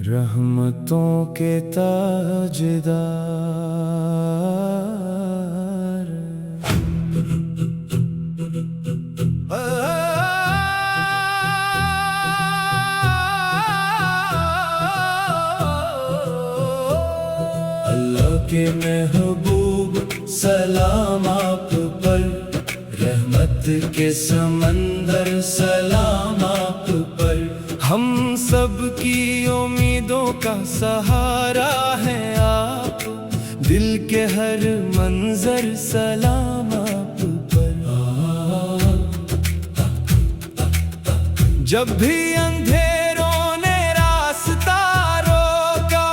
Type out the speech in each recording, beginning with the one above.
رحمتوں کے تاجدار، اللہ کے محبوب سلام آپ پر، رحمت کے سمندر سلام آپ پر، ہم سب کی امیدوں کا سہارا ہیں آپ، دل کے ہر منظر سلام آپ پر، جب بھی اندھیروں نے راستہ روکا،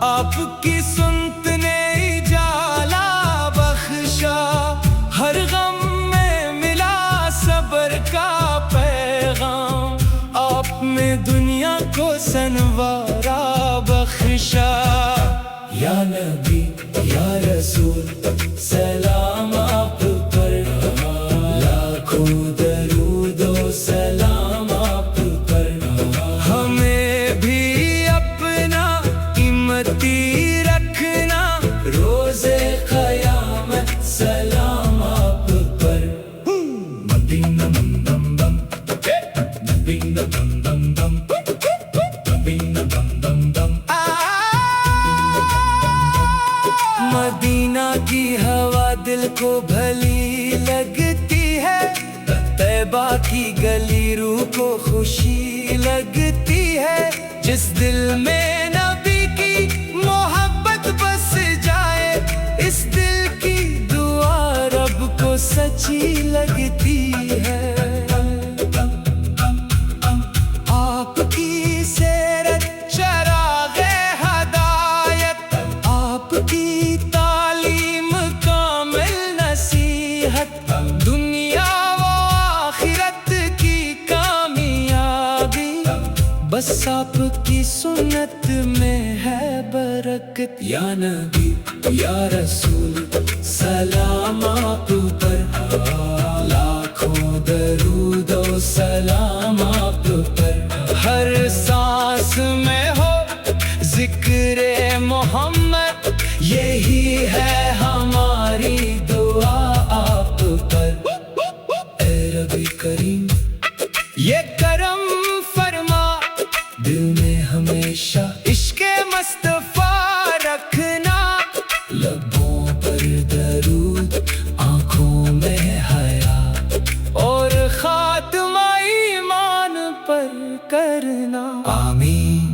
آپ کی سنت نے اجالا بخشا، ہر غم میں ملا صبر کا پیغام، آپ نے دنیا کو سنوارا بخشا، یا نبی یا رسول سلام آپ پر، لاکھوں درود و سلام آپ پر، ہمیں بھی اپنا امتی رکھنا روز قیامت سلام آپ پر، مدینہ بم بم بم، مدینہ بم بم بم، مدینہ بم بم بم، مدینہ کی ہوا دل کو بھلی لگتی ہے، طیبہ کی گلی روح کو خوشی لگتی ہے، جس دل میں نبی کی محبت بس جائے، اس دل کی دعا رب کو سچی لگتی ہے، آپ کی سیرت چراغ ہدایت، آپ کی تعلیم کامل نصیحت، دنیا و آخرت کی کامیابی، بس آپ کی سنت میں ہے برکت، یا نبی یا رسول سلام آپ پر، لاکھوں درود و سلام آپ پر، ہر سانس میں ہو ذکر محمد، یہی ہے ہماری دعا آپ پر، اے ربی کریم یہ کرم فرما، دل میں ہمیشہ عشق مصطفیٰ رکھنا، لبوں پر درود آنکھوں میں حیا، اور خاتمہ ایمان پر کرنا، آمین۔